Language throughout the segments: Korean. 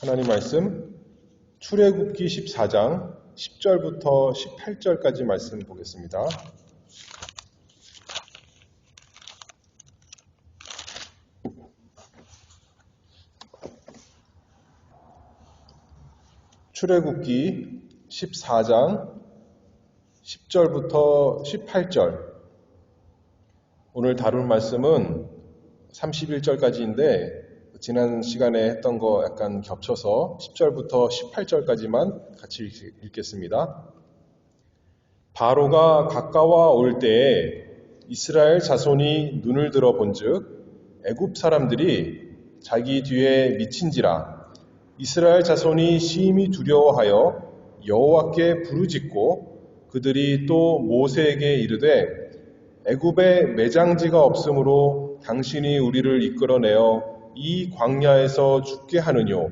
하나님 말씀 출애굽기 14장 10절부터 18절까지 말씀 보겠습니다. 출애굽기 14장 10절부터 18절. 오늘 다룰 말씀은 31절까지인데 지난 시간에 했던 거 약간 겹쳐서 10절부터 18절까지만 같이 읽겠습니다. 바로가 가까워 올 때에 이스라엘 자손이 눈을 들어 본즉 애굽 사람들이 자기 뒤에 미친지라. 이스라엘 자손이 심히 두려워하여 여호와께 부르짖고 그들이 또 모세에게 이르되 애굽에 매장지가 없으므로 당신이 우리를 이끌어내어 이 광야에서 죽게 하느뇨.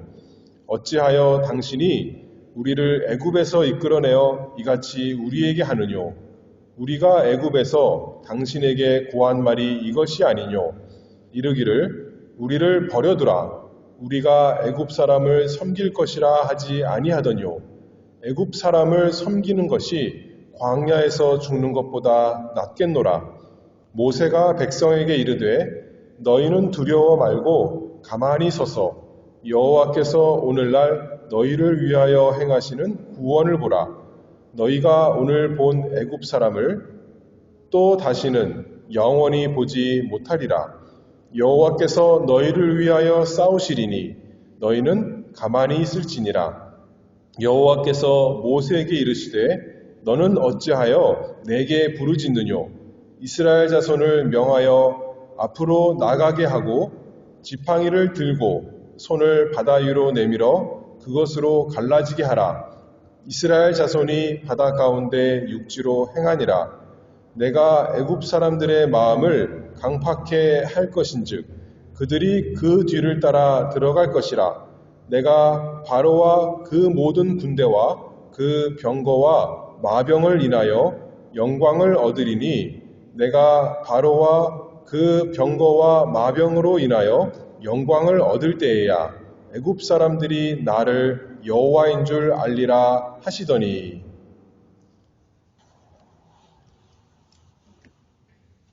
어찌하여 당신이 우리를 애굽에서 이끌어내어 이같이 우리에게 하느뇨. 우리가 애굽에서 당신에게 고한 말이 이것이 아니뇨. 이르기를 우리를 버려두라. 우리가 애굽 사람을 섬길 것이라 하지 아니하더뇨. 애굽 사람을 섬기는 것이 광야에서 죽는 것보다 낫겠노라. 모세가 백성에게 이르되 너희는 두려워 말고 가만히 서서 여호와께서 오늘날 너희를 위하여 행하시는 구원을 보라. 너희가 오늘 본 애굽 사람을 또 다시는 영원히 보지 못하리라. 여호와께서 너희를 위하여 싸우시리니 너희는 가만히 있을지니라. 여호와께서 모세에게 이르시되 너는 어찌하여 내게 부르짖느뇨. 이스라엘 자손을 명하여 앞으로 나가게 하고 지팡이를 들고 손을 바다 위로 내밀어 그것으로 갈라지게 하라. 이스라엘 자손이 바다 가운데 육지로 행하니라. 내가 애굽 사람들의 마음을 강팍해 할 것인즉 그들이 그 뒤를 따라 들어갈 것이라. 내가 바로와 그 모든 군대와 그 병거와 마병을 인하여 영광을 얻으리니 내가 바로와 그 병거와 마병으로 인하여 영광을 얻을 때에야 애굽 사람들이 나를 여호와인 줄 알리라 하시더니.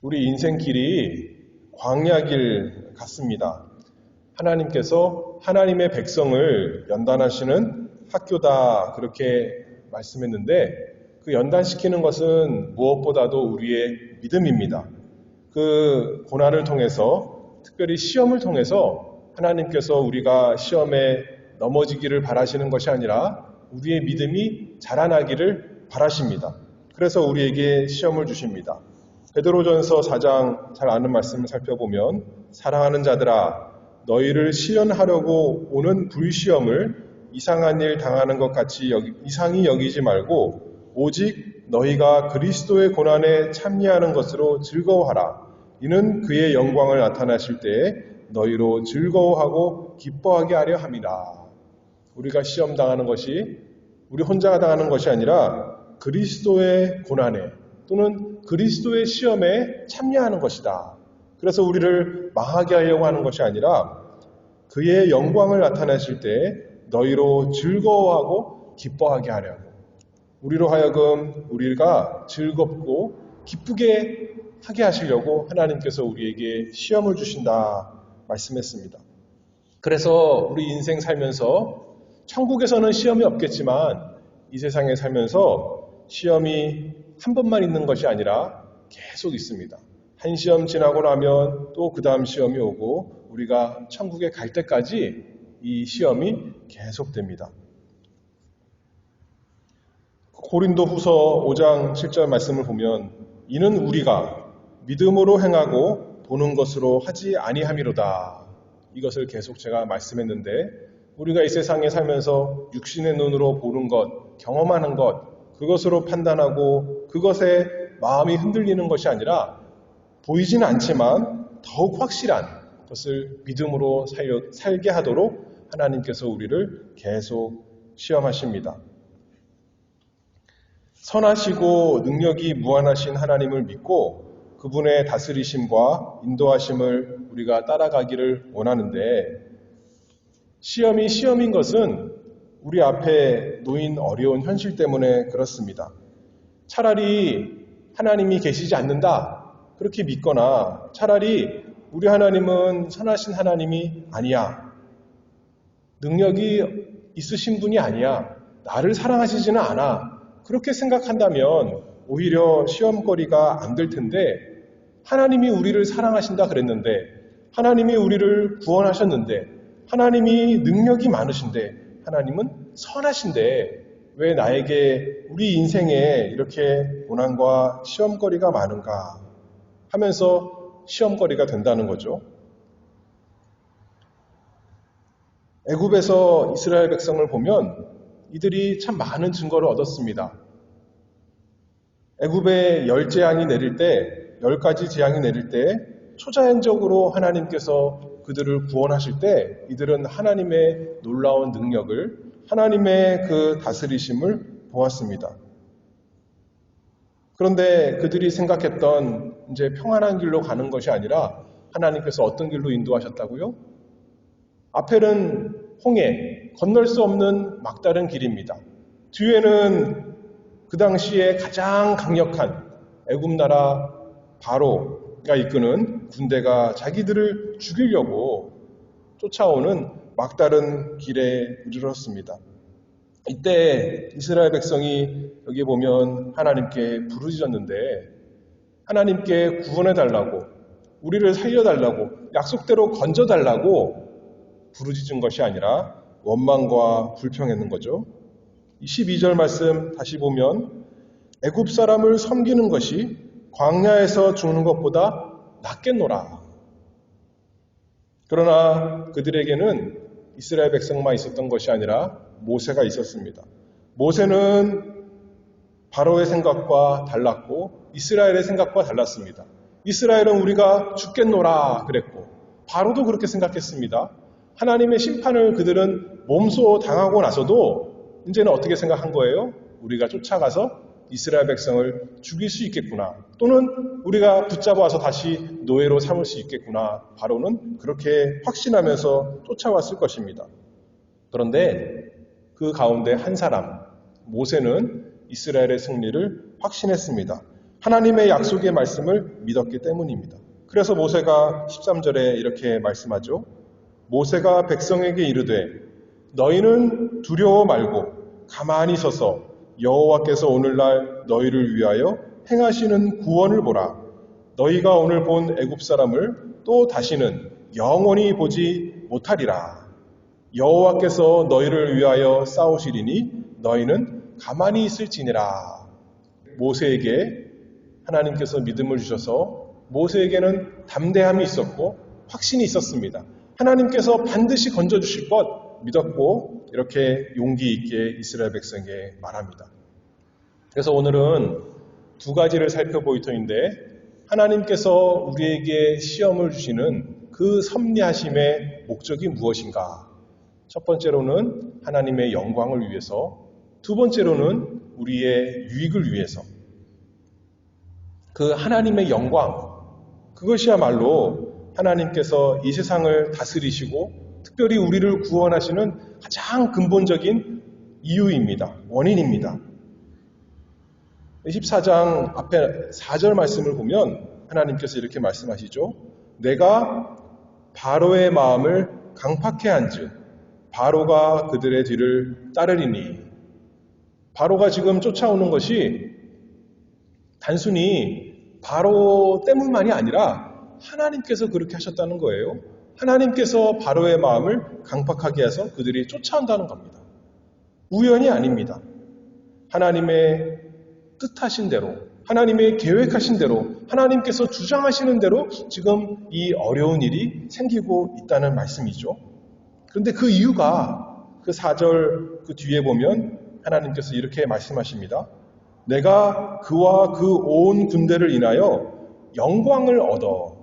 우리 인생길이 광야길 같습니다. 하나님께서 하나님의 백성을 연단하시는 학교다 그렇게 말씀했는데 그 연단시키는 것은 무엇보다도 우리의 믿음입니다. 그 고난을 통해서 특별히 시험을 통해서 하나님께서 우리가 시험에 넘어지기를 바라시는 것이 아니라 우리의 믿음이 자라나기를 바라십니다. 그래서 우리에게 시험을 주십니다. 베드로전서 4장 잘 아는 말씀을 살펴보면 사랑하는 자들아 너희를 시련하려고 오는 불시험을 이상한 일 당하는 것 같이 이상히 여기지 말고 오직 너희가 그리스도의 고난에 참여하는 것으로 즐거워하라. 이는 그의 영광을 나타나실 때에 너희로 즐거워하고 기뻐하게 하려 함이라. 우리가 시험 당하는 것이 우리 혼자가 당하는 것이 아니라 그리스도의 고난에 또는 그리스도의 시험에 참여하는 것이다. 그래서 우리를 망하게 하려고 하는 것이 아니라 그의 영광을 나타내실 때 너희로 즐거워하고 기뻐하게 하려고 우리로 하여금 우리가 즐겁고 기쁘게 하게 하시려고 하나님께서 우리에게 시험을 주신다 말씀했습니다. 그래서 우리 인생 살면서 천국에서는 시험이 없겠지만 이 세상에 살면서 시험이 한 번만 있는 것이 아니라 계속 있습니다. 한 시험 지나고 나면 또 그 다음 시험이 오고 우리가 천국에 갈 때까지 이 시험이 계속됩니다. 고린도 후서 5장 7절 말씀을 보면 이는 우리가 믿음으로 행하고 보는 것으로 하지 아니함이로다. 이것을 계속 제가 말씀했는데 우리가 이 세상에 살면서 육신의 눈으로 보는 것, 경험하는 것, 그것으로 판단하고 그것에 마음이 흔들리는 것이 아니라 보이지는 않지만 더욱 확실한 것을 믿음으로 살게 하도록 하나님께서 우리를 계속 시험하십니다. 선하시고 능력이 무한하신 하나님을 믿고 그분의 다스리심과 인도하심을 우리가 따라가기를 원하는데 시험이 시험인 것은 우리 앞에 놓인 어려운 현실 때문에 그렇습니다. 차라리 하나님이 계시지 않는다 그렇게 믿거나 차라리 우리 하나님은 선하신 하나님이 아니야. 능력이 있으신 분이 아니야. 나를 사랑하시지는 않아. 그렇게 생각한다면 오히려 시험거리가 안 될 텐데 하나님이 우리를 사랑하신다 그랬는데 하나님이 우리를 구원하셨는데 하나님이 능력이 많으신데 하나님은 선하신데 왜 나에게 우리 인생에 이렇게 고난과 시험거리가 많은가 하면서 시험거리가 된다는 거죠. 애굽에서 이스라엘 백성을 보면 이들이 참 많은 증거를 얻었습니다. 애굽에 10재앙이 내릴 때 10가지 재앙이 내릴 때 초자연적으로 하나님께서 그들을 구원하실 때 이들은 하나님의 놀라운 능력을 하나님의 그 다스리심을 보았습니다. 그런데 그들이 생각했던 이제 평안한 길로 가는 것이 아니라 하나님께서 어떤 길로 인도하셨다고요? 앞에는 홍해, 건널 수 없는 막다른 길입니다. 뒤에는 그 당시에 가장 강력한 애굽 나라 바로가 이끄는 군대가 자기들을 죽이려고 쫓아오는 막다른 길에 이르렀습니다. 이때 이스라엘 백성이 여기 보면 하나님께 부르짖었는데 하나님께 구원해달라고 우리를 살려달라고 약속대로 건져달라고 부르짖은 것이 아니라 원망과 불평했는 거죠. 12절 말씀 다시 보면 애굽 사람을 섬기는 것이 광야에서 죽는 것보다 낫겠노라. 그러나 그들에게는 이스라엘 백성만 있었던 것이 아니라 모세가 있었습니다. 모세는 바로의 생각과 달랐고 이스라엘의 생각과 달랐습니다. 이스라엘은 우리가 죽겠노라 그랬고 바로도 그렇게 생각했습니다. 하나님의 심판을 그들은 몸소 당하고 나서도 이제는 어떻게 생각한 거예요? 우리가 쫓아가서 이스라엘 백성을 죽일 수 있겠구나. 또는 우리가 붙잡아서 다시 노예로 삼을 수 있겠구나. 바로는 그렇게 확신하면서 쫓아왔을 것입니다. 그런데 그 가운데 한 사람, 모세는 이스라엘의 승리를 확신했습니다. 하나님의 약속의 말씀을 믿었기 때문입니다. 그래서 모세가 13절에 이렇게 말씀하죠. 모세가 백성에게 이르되 너희는 두려워 말고 가만히 서서 여호와께서 오늘날 너희를 위하여 행하시는 구원을 보라. 너희가 오늘 본 애굽 사람을 또 다시는 영원히 보지 못하리라. 여호와께서 너희를 위하여 싸우시리니 너희는 가만히 있을지니라. 모세에게 하나님께서 믿음을 주셔서 모세에게는 담대함이 있었고 확신이 있었습니다. 하나님께서 반드시 건져주실 것 믿었고 이렇게 용기 있게 이스라엘 백성에게 말합니다. 그래서 오늘은 두 가지를 살펴볼 터인데 하나님께서 우리에게 시험을 주시는 그 섭리하심의 목적이 무엇인가? 첫 번째로는 하나님의 영광을 위해서, 두 번째로는 우리의 유익을 위해서. 그 하나님의 영광, 그것이야말로 하나님께서 이 세상을 다스리시고 특별히 우리를 구원하시는 가장 근본적인 이유입니다. 원인입니다. 14장 앞에 4절 말씀을 보면 하나님께서 이렇게 말씀하시죠. 내가 바로의 마음을 강팍해 한즉 바로가 그들의 뒤를 따르리니. 바로가 지금 쫓아오는 것이 단순히 바로 때문만이 아니라 하나님께서 그렇게 하셨다는 거예요. 하나님께서 바로의 마음을 강팍하게 해서 그들이 쫓아온다는 겁니다. 우연이 아닙니다. 하나님의 뜻하신 대로, 하나님의 계획하신 대로, 하나님께서 주장하시는 대로 지금 이 어려운 일이 생기고 있다는 말씀이죠. 그런데 그 이유가 그 4절 그 뒤에 보면 하나님께서 이렇게 말씀하십니다. 내가 그와 그 온 군대를 인하여 영광을 얻어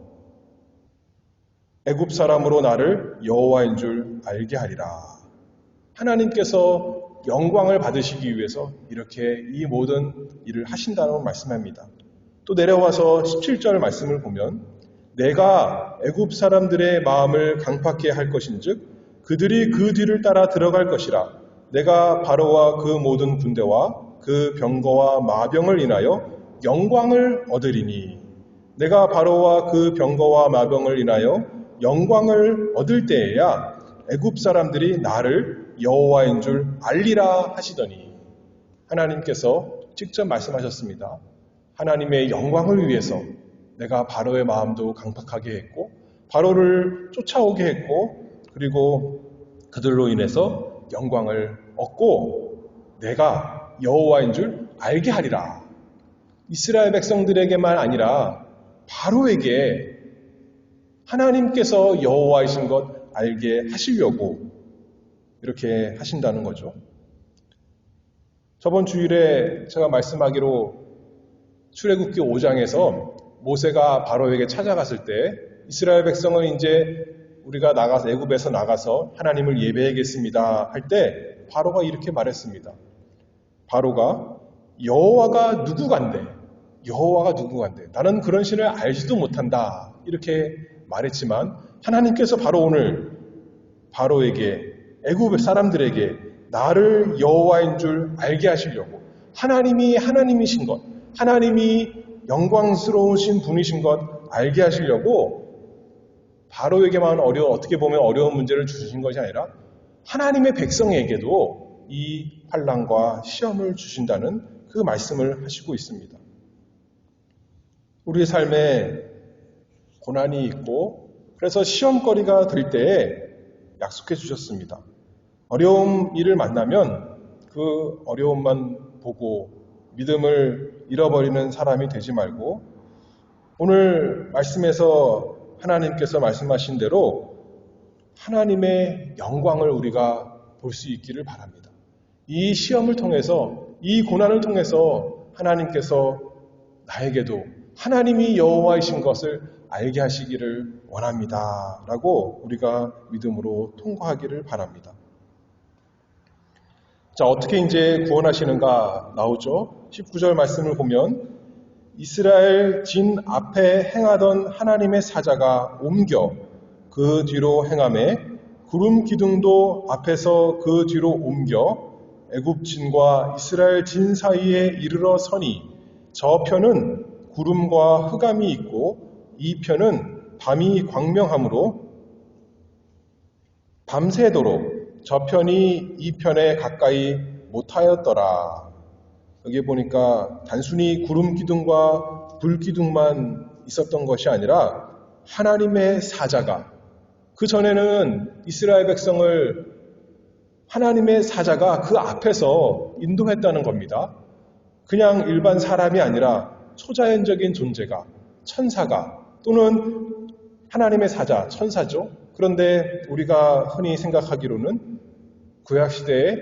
애굽 사람으로 나를 여호와인 줄 알게 하리라. 하나님께서 영광을 받으시기 위해서 이렇게 이 모든 일을 하신다는 말씀합니다. 또 내려와서 17절 말씀을 보면 내가 애굽 사람들의 마음을 강팍해 할 것인즉 그들이 그 뒤를 따라 들어갈 것이라. 내가 바로와 그 모든 군대와 그 병거와 마병을 인하여 영광을 얻으리니 내가 바로와 그 병거와 마병을 인하여 영광을 얻을 때에야 애굽 사람들이 나를 여호와인 줄 알리라 하시더니 하나님께서 직접 말씀하셨습니다. 하나님의 영광을 위해서 내가 바로의 마음도 강팍하게 했고 바로를 쫓아오게 했고 그리고 그들로 인해서 영광을 얻고 내가 여호와인 줄 알게 하리라. 이스라엘 백성들에게만 아니라 바로에게 하나님께서 여호와이신 것 알게 하시려고 이렇게 하신다는 거죠. 저번 주일에 제가 말씀하기로 출애굽기 5장에서 모세가 바로에게 찾아갔을 때 이스라엘 백성은 이제 우리가 나가서 애굽에서 나가서 하나님을 예배하겠습니다 할 때 바로가 이렇게 말했습니다. 바로가 여호와가 누구간데 나는 그런 신을 알지도 못한다 이렇게 말했지만 하나님께서 바로 오늘 바로에게 애굽 사람들에게 나를 여호와인 줄 알게 하시려고 하나님이 하나님이신 것 하나님이 영광스러우신 분이신 것 알게 하시려고 바로에게만 어떻게 보면 어려운 문제를 주신 것이 아니라 하나님의 백성에게도 이 환난과 시험을 주신다는 그 말씀을 하시고 있습니다. 우리의 삶에 고난이 있고 그래서 시험거리가 될 때에 약속해 주셨습니다. 어려운 일을 만나면 그 어려움만 보고 믿음을 잃어버리는 사람이 되지 말고 오늘 말씀에서 하나님께서 말씀하신 대로 하나님의 영광을 우리가 볼 수 있기를 바랍니다. 이 시험을 통해서 이 고난을 통해서 하나님께서 나에게도 하나님이 여호와이신 것을 알게 하시기를 원합니다. 라고 우리가 믿음으로 통과하기를 바랍니다. 자, 어떻게 이제 구원하시는가 나오죠? 19절 말씀을 보면 이스라엘 진 앞에 행하던 하나님의 사자가 옮겨 그 뒤로 행하매 구름 기둥도 앞에서 그 뒤로 옮겨 애굽 진과 이스라엘 진 사이에 이르러 서니 저편은 구름과 흑암이 있고 이 편은 밤이 광명하므로 밤새도록 저편이 이 편에 가까이 못하였더라. 여기 보니까 단순히 구름 기둥과 불 기둥만 있었던 것이 아니라 하나님의 사자가 그 전에는 이스라엘 백성을 하나님의 사자가 그 앞에서 인도했다는 겁니다. 그냥 일반 사람이 아니라 초자연적인 존재가 천사가 또는 하나님의 사자, 천사죠. 그런데 우리가 흔히 생각하기로는 구약시대에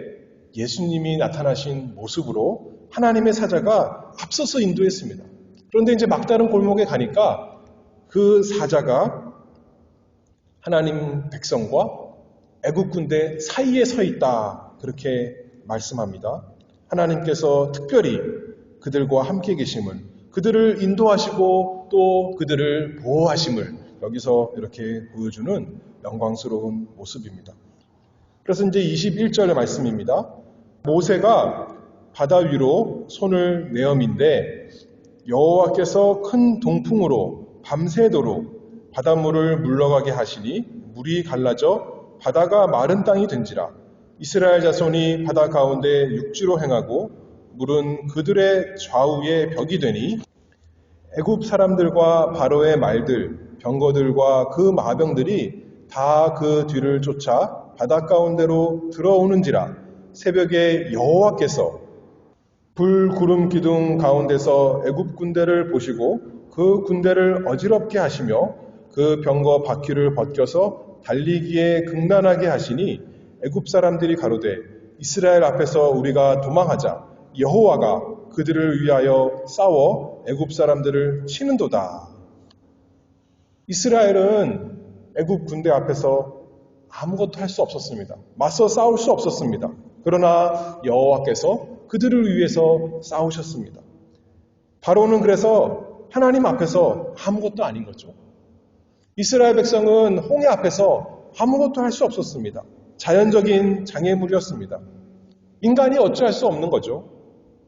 예수님이 나타나신 모습으로 하나님의 사자가 앞서서 인도했습니다. 그런데 이제 막다른 골목에 가니까 그 사자가 하나님 백성과 애굽 군대 사이에 서 있다. 그렇게 말씀합니다. 하나님께서 특별히 그들과 함께 계심을, 그들을 인도하시고 또 그들을 보호하심을 여기서 이렇게 보여주는 영광스러운 모습입니다. 그래서 이제 21절의 말씀입니다. 모세가 바다 위로 손을 내어민데 여호와께서 큰 동풍으로 밤새도록 바닷물을 물러가게 하시니 물이 갈라져 바다가 마른 땅이 된지라. 이스라엘 자손이 바다 가운데 육지로 행하고 물은 그들의 좌우에 벽이 되니 애굽 사람들과 바로의 말들, 병거들과 그 마병들이 다 그 뒤를 쫓아 바다 가운데로 들어오는지라. 새벽에 여호와께서 불 구름 기둥 가운데서 애굽 군대를 보시고 그 군대를 어지럽게 하시며 그 병거 바퀴를 벗겨서 달리기에 극난하게 하시니 애굽 사람들이 가로되 이스라엘 앞에서 우리가 도망하자. 여호와가 그들을 위하여 싸워 애굽 사람들을 치는도다. 이스라엘은 애굽 군대 앞에서 아무것도 할 수 없었습니다. 맞서 싸울 수 없었습니다. 그러나 여호와께서 그들을 위해서 싸우셨습니다. 바로는 그래서 하나님 앞에서 아무것도 아닌 거죠. 이스라엘 백성은 홍해 앞에서 아무것도 할 수 없었습니다. 자연적인 장애물이었습니다. 인간이 어찌할 수 없는 거죠.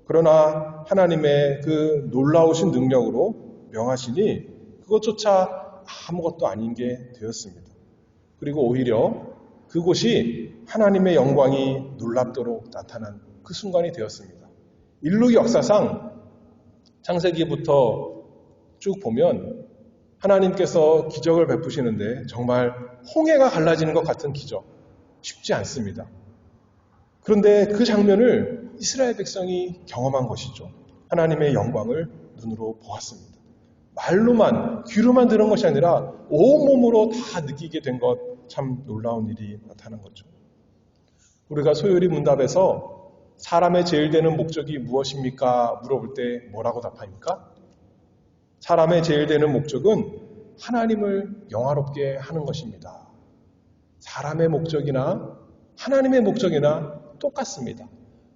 그러나 하나님의 그 놀라우신 능력으로 명하시니 그것조차 아무것도 아닌 게 되었습니다. 그리고 오히려 그곳이 하나님의 영광이 놀랍도록 나타난 그 순간이 되었습니다. 인류 역사상 창세기부터 쭉 보면 하나님께서 기적을 베푸시는데 정말 홍해가 갈라지는 것 같은 기적, 쉽지 않습니다. 그런데 그 장면을 이스라엘 백성이 경험한 것이죠. 하나님의 영광을 눈으로 보았습니다. 말로만, 귀로만 들은 것이 아니라 온몸으로 다 느끼게 된 것, 참 놀라운 일이 나타난 거죠. 우리가 소요리 문답에서 사람의 제일 되는 목적이 무엇입니까? 물어볼 때 뭐라고 답합니까? 사람의 제일 되는 목적은 하나님을 영화롭게 하는 것입니다. 사람의 목적이나 하나님의 목적이나 똑같습니다.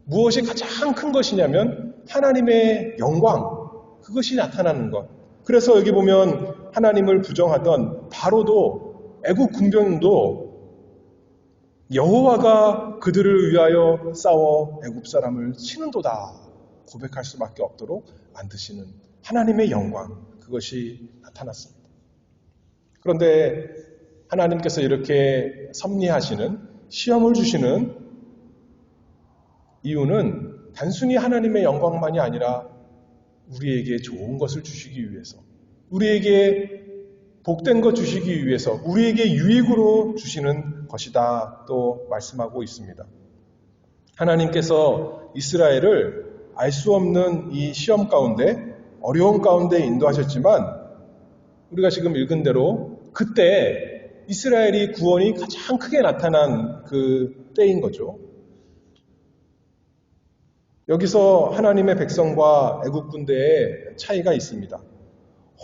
무엇이 가장 큰 것이냐면 하나님의 영광, 그것이 나타나는 것. 그래서 여기 보면 하나님을 부정하던 바로도 애국 군병도 여호와가 그들을 위하여 싸워 애국 사람을 치는도다 고백할 수밖에 없도록 만드시는 하나님의 영광, 그것이 나타났습니다. 그런데 하나님께서 이렇게 섭리하시는, 시험을 주시는 이유는 단순히 하나님의 영광만이 아니라 우리에게 좋은 것을 주시기 위해서, 우리에게 복된 것 주시기 위해서, 우리에게 유익으로 주시는 것이다 또 말씀하고 있습니다. 하나님께서 이스라엘을 알 수 없는 이 시험 가운데, 어려운 가운데 인도하셨지만 우리가 지금 읽은 대로 그때 이스라엘이 구원이 가장 크게 나타난 그 때인 거죠. 여기서 하나님의 백성과 애국 군대의 차이가 있습니다.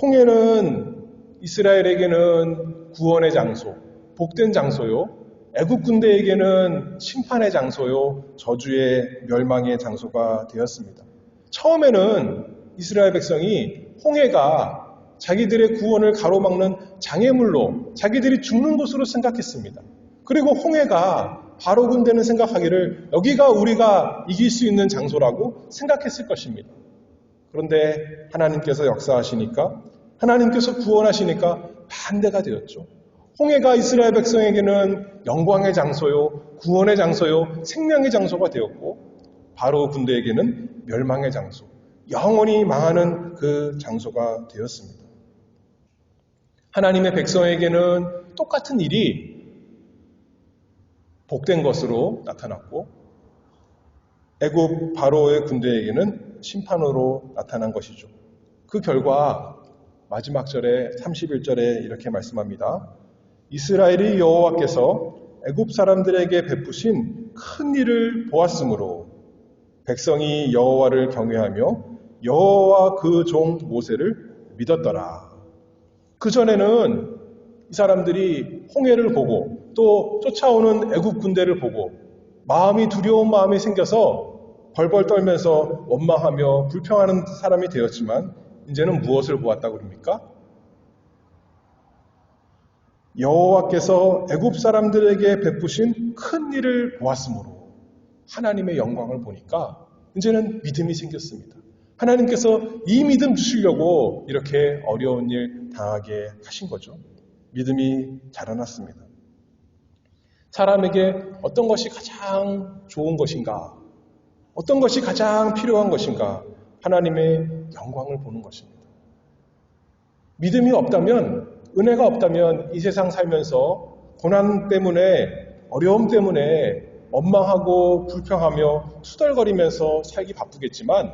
홍해는 이스라엘에게는 구원의 장소, 복된 장소요. 애국 군대에게는 심판의 장소요, 저주의 멸망의 장소가 되었습니다. 처음에는 이스라엘 백성이 홍해가 자기들의 구원을 가로막는 장애물로, 자기들이 죽는 곳으로 생각했습니다. 그리고 홍해가 바로 군대는 생각하기를 여기가 우리가 이길 수 있는 장소라고 생각했을 것입니다. 그런데 하나님께서 역사하시니까, 하나님께서 구원하시니까 반대가 되었죠. 홍해가 이스라엘 백성에게는 영광의 장소요, 구원의 장소요, 생명의 장소가 되었고, 바로 군대에게는 멸망의 장소, 영원히 망하는 그 장소가 되었습니다. 하나님의 백성에게는 똑같은 일이 복된 것으로 나타났고, 애굽 바로의 군대에게는 심판으로 나타난 것이죠. 그 결과 마지막 절에 31절에 이렇게 말씀합니다. 이스라엘이 여호와께서 애굽 사람들에게 베푸신 큰 일을 보았으므로 백성이 여호와를 경외하며 여호와 그 종 모세를 믿었더라. 그전에는 이 사람들이 홍해를 보고 또 쫓아오는 애국 군대를 보고 마음이 두려운 마음이 생겨서 벌벌 떨면서 원망하며 불평하는 사람이 되었지만 이제는 무엇을 보았다고 그럽니까? 여호와께서 애굽 사람들에게 베푸신 큰 일을 보았으므로 하나님의 영광을 보니까 이제는 믿음이 생겼습니다. 하나님께서 이 믿음 주시려고 이렇게 어려운 일 당하게 하신 거죠. 믿음이 자라났습니다. 사람에게 어떤 것이 가장 좋은 것인가? 어떤 것이 가장 필요한 것인가? 하나님의 영광을 보는 것입니다. 믿음이 없다면, 은혜가 없다면 이 세상 살면서 고난 때문에, 어려움 때문에 원망하고 불평하며 투덜거리면서 살기 바쁘겠지만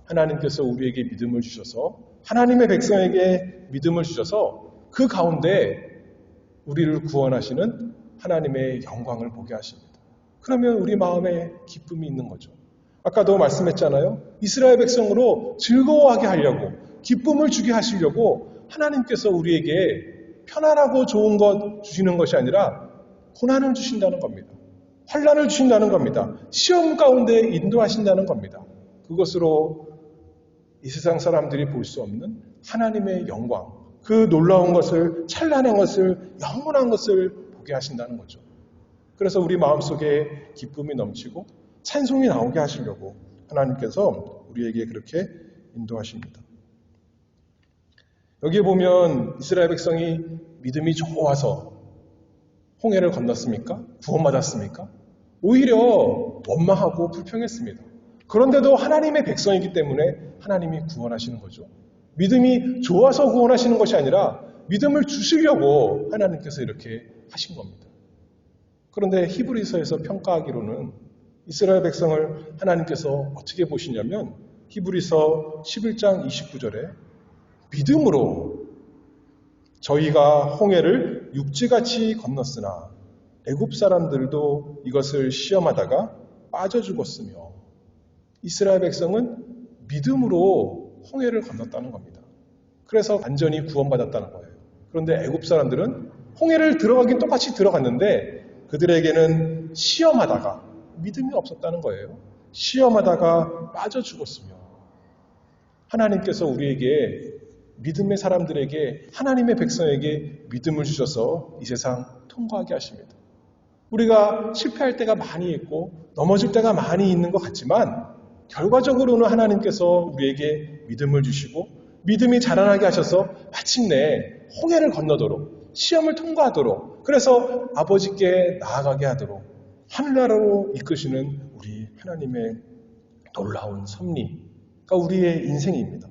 하나님께서 우리에게 믿음을 주셔서, 하나님의 백성에게 믿음을 주셔서 그 가운데 우리를 구원하시는 하나님의 영광을 보게 하십니다. 그러면 우리 마음에 기쁨이 있는 거죠. 아까도 말씀했잖아요. 이스라엘 백성으로 즐거워하게 하려고, 기쁨을 주게 하시려고 하나님께서 우리에게 편안하고 좋은 것 주시는 것이 아니라 고난을 주신다는 겁니다. 환난을 주신다는 겁니다. 시험 가운데 인도하신다는 겁니다. 그것으로 이 세상 사람들이 볼 수 없는 하나님의 영광, 그 놀라운 것을, 찬란한 것을, 영원한 것을 보게 하신다는 거죠. 그래서 우리 마음속에 기쁨이 넘치고 찬송이 나오게 하시려고 하나님께서 우리에게 그렇게 인도하십니다. 여기에 보면 이스라엘 백성이 믿음이 좋아서 홍해를 건넜습니까? 구원받았습니까? 오히려 원망하고 불평했습니다. 그런데도 하나님의 백성이기 때문에 하나님이 구원하시는 거죠. 믿음이 좋아서 구원하시는 것이 아니라 믿음을 주시려고 하나님께서 이렇게 하신 겁니다. 그런데 히브리서에서 평가하기로는 이스라엘 백성을 하나님께서 어떻게 보시냐면 히브리서 11장 29절에 믿음으로 저희가 홍해를 육지같이 건넜으나 애굽 사람들도 이것을 시험하다가 빠져 죽었으며 이스라엘 백성은 믿음으로 홍해를 건넜다는 겁니다. 그래서 완전히 구원받았다는 거예요. 그런데 애굽 사람들은 홍해를 들어가긴 똑같이 들어갔는데 그들에게는 시험하다가 믿음이 없었다는 거예요. 시험하다가 빠져 죽었으며 하나님께서 우리에게 믿음의 사람들에게 하나님의 백성에게 믿음을 주셔서 이 세상 통과하게 하십니다. 우리가 실패할 때가 많이 있고 넘어질 때가 많이 있는 것 같지만 결과적으로는 하나님께서 우리에게 믿음을 주시고 믿음이 자라나게 하셔서 마침내 홍해를 건너도록 시험을 통과하도록 그래서 아버지께 나아가게 하도록 하늘나라로 이끄시는 우리 하나님의 놀라운 섭리가 우리의 인생입니다.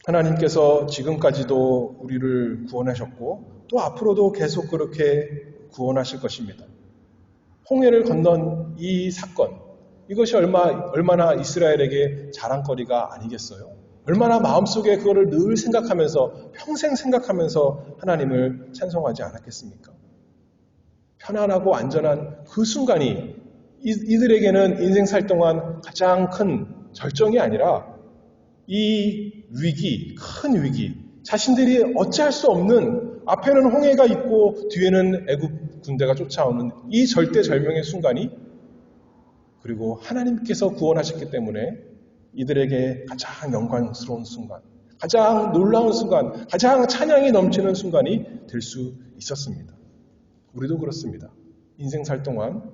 하나님께서 지금까지도 우리를 구원하셨고 또 앞으로도 계속 그렇게 구원하실 것입니다. 홍해를 건넌 이 사건, 이것이 얼마나 이스라엘에게 자랑거리가 아니겠어요? 얼마나 마음속에 그거를 늘 생각하면서 평생 생각하면서 하나님을 찬송하지 않았겠습니까? 편안하고 안전한 그 순간이 이들에게는 인생 살 동안 가장 큰 절정이 아니라 이 위기, 큰 위기, 자신들이 어찌할 수 없는 앞에는 홍해가 있고 뒤에는 애굽 군대가 쫓아오는 이 절대절명의 순간이 그리고 하나님께서 구원하셨기 때문에 이들에게 가장 영광스러운 순간, 가장 놀라운 순간, 가장 찬양이 넘치는 순간이 될 수 있었습니다. 우리도 그렇습니다. 인생 살 동안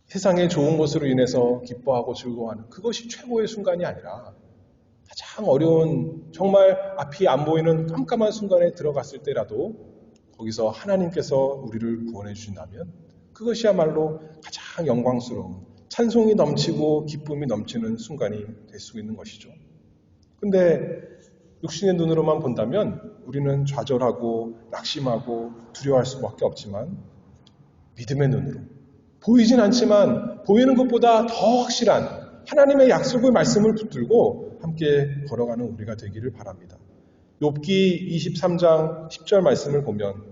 세상의 좋은 것으로 인해서 기뻐하고 즐거워하는 그것이 최고의 순간이 아니라 가장 어려운 정말 앞이 안 보이는 깜깜한 순간에 들어갔을 때라도 거기서 하나님께서 우리를 구원해 주신다면 그것이야말로 가장 영광스러운 찬송이 넘치고 기쁨이 넘치는 순간이 될 수 있는 것이죠. 근데 육신의 눈으로만 본다면 우리는 좌절하고 낙심하고 두려워할 수밖에 없지만 믿음의 눈으로 보이진 않지만 보이는 것보다 더 확실한 하나님의 약속의 말씀을 붙들고 함께 걸어가는 우리가 되기를 바랍니다. 욥기 23장 10절 말씀을 보면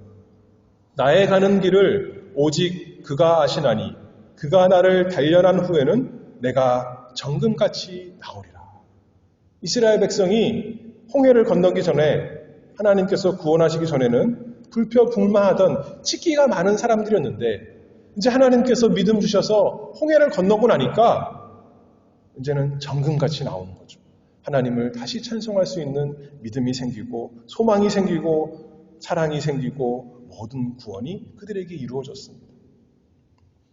나의 가는 길을 오직 그가 아시나니 그가 나를 단련한 후에는 내가 정금같이 나오리라. 이스라엘 백성이 홍해를 건너기 전에 하나님께서 구원하시기 전에는 불평불만하던 치기가 많은 사람들이었는데 이제 하나님께서 믿음 주셔서 홍해를 건너고 나니까 이제는 정금같이 나오는 거죠. 하나님을 다시 찬송할 수 있는 믿음이 생기고 소망이 생기고 사랑이 생기고 모든 구원이 그들에게 이루어졌습니다.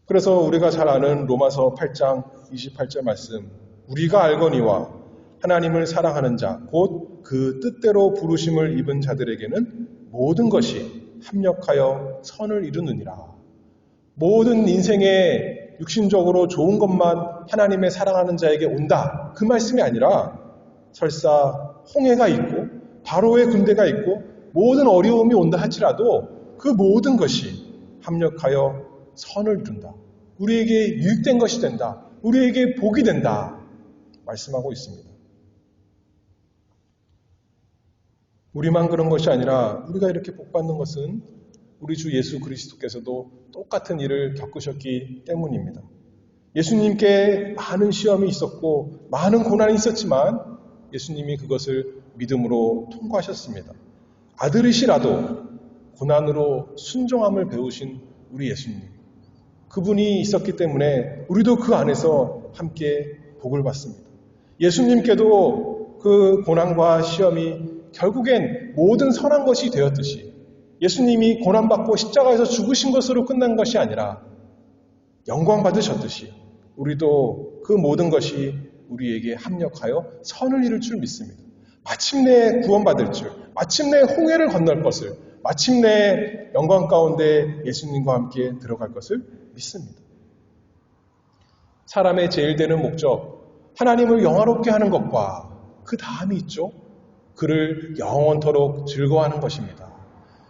그래서 우리가 잘 아는 로마서 8장 28절 말씀 우리가 알거니와 하나님을 사랑하는 자 곧 그 뜻대로 부르심을 입은 자들에게는 모든 것이 합력하여 선을 이루느니라. 모든 인생에 육신적으로 좋은 것만 하나님의 사랑하는 자에게 온다. 그 말씀이 아니라 설사 홍해가 있고 바로의 군대가 있고 모든 어려움이 온다 할지라도 그 모든 것이 합력하여 선을 이룬다. 우리에게 유익된 것이 된다. 우리에게 복이 된다. 말씀하고 있습니다. 우리만 그런 것이 아니라 우리가 이렇게 복받는 것은 우리 주 예수 그리스도께서도 똑같은 일을 겪으셨기 때문입니다. 예수님께 많은 시험이 있었고 많은 고난이 있었지만 예수님이 그것을 믿음으로 통과하셨습니다. 아들이시라도 고난으로 순종함을 배우신 우리 예수님. 그분이 있었기 때문에 우리도 그 안에서 함께 복을 받습니다. 예수님께도 그 고난과 시험이 결국엔 모든 선한 것이 되었듯이 예수님이 고난받고 십자가에서 죽으신 것으로 끝난 것이 아니라 영광 받으셨듯이 우리도 그 모든 것이 우리에게 합력하여 선을 이룰 줄 믿습니다. 마침내 구원받을 줄, 마침내 홍해를 건널 것을, 마침내 영광 가운데 예수님과 함께 들어갈 것을 믿습니다. 사람의 제일 되는 목적, 하나님을 영화롭게 하는 것과 그 다음이 있죠. 그를 영원토록 즐거워하는 것입니다.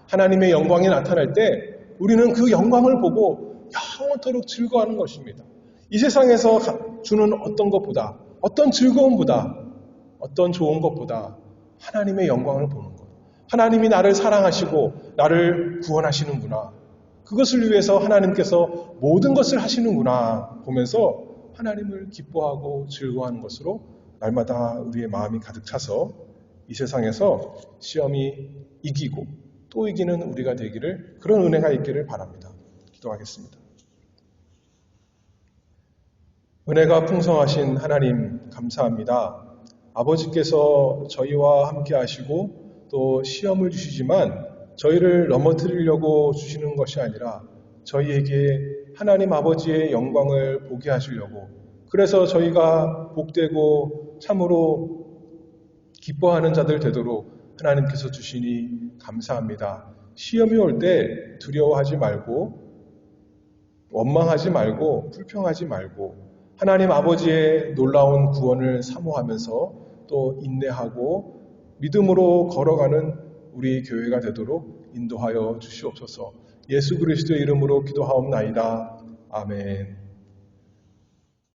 하나님의 영광이 나타날 때 우리는 그 영광을 보고 영원토록 즐거워하는 것입니다. 이 세상에서 주는 어떤 것보다, 어떤 즐거움보다, 어떤 좋은 것보다 하나님의 영광을 보는 것. 하나님이 나를 사랑하시고 나를 구원하시는구나. 그것을 위해서 하나님께서 모든 것을 하시는구나 보면서 하나님을 기뻐하고 즐거워하는 것으로 날마다 우리의 마음이 가득 차서 이 세상에서 시험이 이기고 또 이기는 우리가 되기를, 그런 은혜가 있기를 바랍니다. 기도하겠습니다. 은혜가 풍성하신 하나님 감사합니다. 아버지께서 저희와 함께 하시고 또 시험을 주시지만 저희를 넘어뜨리려고 주시는 것이 아니라 저희에게 하나님 아버지의 영광을 보게 하시려고, 그래서 저희가 복되고 참으로 기뻐하는 자들 되도록 하나님께서 주시니 감사합니다. 시험이 올 때 두려워하지 말고 원망하지 말고 불평하지 말고 하나님 아버지의 놀라운 구원을 사모하면서 또 인내하고 믿음으로 걸어가는 우리 교회가 되도록 인도하여 주시옵소서. 예수 그리스도의 이름으로 기도하옵나이다. 아멘.